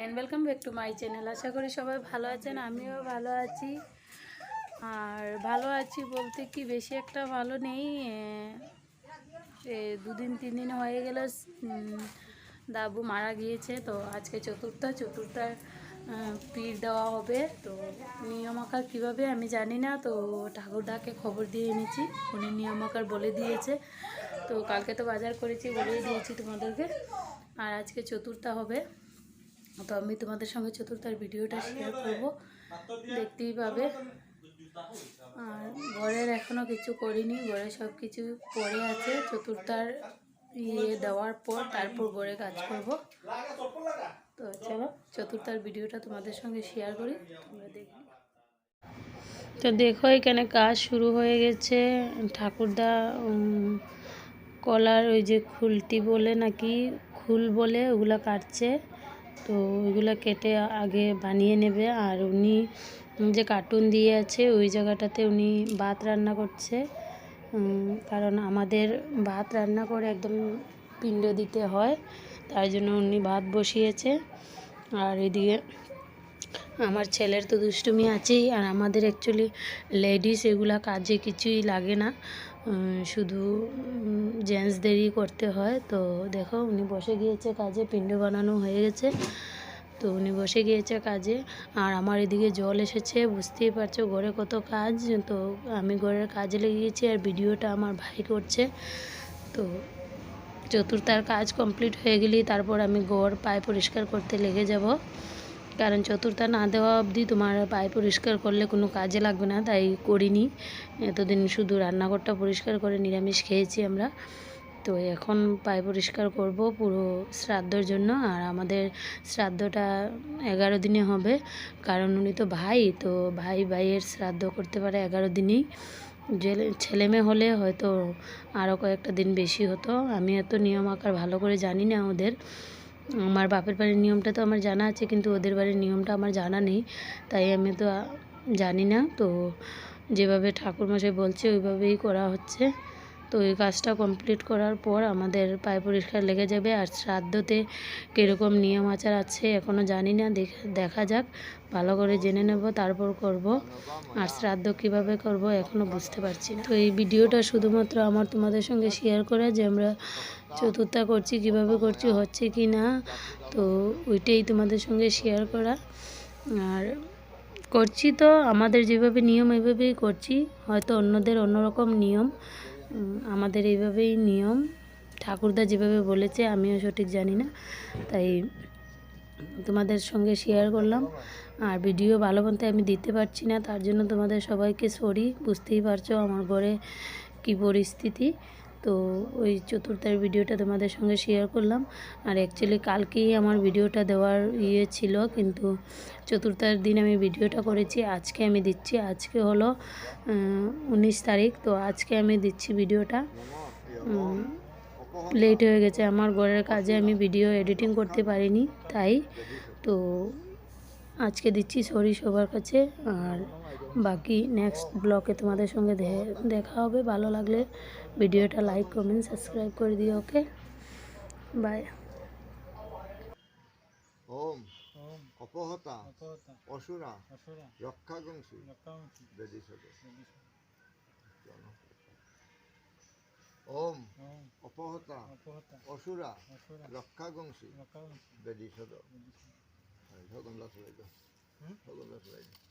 And welcome back to my channel. আশা করি সবাই ভালো আছেন, আমিও ভালো আছি। আর ভালো আছি বলতে কি বেশি একটা ভালো নেই। দুদিন 3 দিন হয়ে গেল দাবু মারা গিয়েছে। তো আজকে চতুর্থার পীর দেওয়া হবে। তো নিয়ম আকার কীভাবে আমি জানি না, তো ঠাকুরদাকে খবর দিয়ে এনেছি, উনি নিয়ম আকার বলে দিয়েছে। তো কালকে তো বাজার করেছি, বলেই দিয়েছি তোমাদেরকে। আর আজকে চতুর্থা হবে, তো আমি তোমাদের সঙ্গে চতুর্থার ভিডিওটা শেয়ার করব, দেখতেই পাবে। আর ঘরের এখনও কিছু করিনি, ঘরে সব কিছু পড়ে আছে। চতুর্থার দেওয়ার পর তারপর ঘরে কাজ করব। তো চলো চতুর্থার ভিডিওটা তোমাদের সঙ্গে শেয়ার করি, তোমরা দেখি। তো দেখো এখানে কাজ শুরু হয়ে গেছে। ঠাকুরদা কলার ওই যে খুলটি বলে নাকি খুল বলে ওগুলো কাটছে। তো ওইগুলো কেটে আগে বানিয়ে নেবে। আর উনি যে কার্টুন দিয়ে আছে ওই জায়গাটাতে উনি ভাত রান্না করছে, কারণ আমাদের ভাত রান্না করে একদম পিণ্ড দিতে হয়, তাই জন্য উনি ভাত বসিয়েছে। আর এদিকে আমার ছেলের তো দুষ্টুমি আছেই। আর আমাদের অ্যাকচুয়ালি লেডিস এগুলা কাজে কিছুই লাগে না, শুধু জেন্টসদেরই করতে হয়। তো দেখো উনি বসে গিয়েছে কাজে, পিণ্ড বানানো হয়ে গেছে, তো উনি বসে গিয়েছে কাজে। আর আমার এদিকে জল এসেছে, বুঝতেই পারছো ঘরে কত কাজ। তো আমি ঘরের কাজে লেগে গেছি আর ভিডিওটা আমার ভাই করছে। তো চতুর্থার কাজ কমপ্লিট হয়ে গেলেই তারপর আমি ঘর পায়ে পরিষ্কার করতে লেগে যাব, কারণ চতুর্থা না দেওয়া অবধি তোমার পায়ে পরিষ্কার করলে কোনো কাজে লাগবে না, তাই করিনি। এতদিন শুধু রান্নাঘরটা পরিষ্কার করে নিরামিষ খেয়েছি আমরা। তো এখন পায়ে পরিষ্কার করব পুরো শ্রাদ্ধর জন্য। আর আমাদের শ্রাদ্ধটা 11 দিনে হবে, কারণ উনি তো ভাই, তো ভাইয়ের শ্রাদ্ধ করতে পারে 11 দিনেই। ছেলে মেয়ে হলে হয়তো আরও কয়েকটা দিন বেশি হতো। আমি এত নিয়ম আকার ভালো করে জানি না ওদের। আমার বাপের বাড়ির নিয়মটা তো আমার জানা আছে, কিন্তু ওদের বাড়ির নিয়মটা আমার জানা নেই, তাই আমি তো জানি না। তো যেভাবে ঠাকুরমশাই বলছে ওইভাবেই করা হচ্ছে। তো এই কাজটা কমপ্লিট করার পর আমাদের পায়ে পরিষ্কার লেগে যাবে। আর শ্রাদ্ধতে কীরকম নিয়ম আচার আছে এখনও জানি না, দেখা যাক, ভালো করে জেনে নেব তারপর করব। আর শ্রাদ্ধ কীভাবে করব এখনও বুঝতে পারছি না। তো এই ভিডিওটা শুধুমাত্র আমার তোমাদের সঙ্গে শেয়ার করা, যে আমরা চতুর্থা করছি, কিভাবে করছি, হচ্ছে কি না, তো ওইটাই তোমাদের সঙ্গে শেয়ার করা। আর করছি তো আমাদের যেভাবে নিয়ম এইভাবেই করছি, হয়তো অন্যদের অন্যরকম নিয়ম, আমাদের এইভাবেই নিয়ম। ঠাকুরদা যেভাবে বলেছে আমিও সঠিক জানি না, তাই তোমাদের সঙ্গে শেয়ার করলাম। আর ভিডিও ভালো মতো আমি দিতে পারছি না, তার জন্য তোমাদের সবাইকে সরি। বুঝতেই পারছো আমার ঘরে কী পরিস্থিতি। তো ওই চতুর্থার ভিডিওটা তোমাদের সঙ্গে শেয়ার করলাম। আর অ্যাকচুয়ালি কালকেই আমার ভিডিওটা দেওয়ার ছিল, কিন্তু চতুর্থার দিন আমি ভিডিওটা করেছি, আজকে আমি দিচ্ছি। আজকে হলো 19 তারিখ, তো আজকে আমি দিচ্ছি ভিডিওটা। লেট হয়ে গেছে আমার ঘরের কাজে, আমি ভিডিও এডিটিং করতে পারিনি, তাই তো আজকে দিচ্ছি, সরি সবার কাছে। আর বাকি নেক্সট ব্লগে তোমাদের সঙ্গে দেখা হবে। ভালো লাগলে ভিডিওটা লাইক কমেন্ট সাবস্ক্রাইব করে দিও। ওকে, বাই। ওম অপহতা অসুরা রক্ষাগংসী বেদিসদে। ওম অপহতা অসুরা রক্ষাগংসী বেদিসদ। ভগবান চলাই দাও, ভগবান চলাই দাও।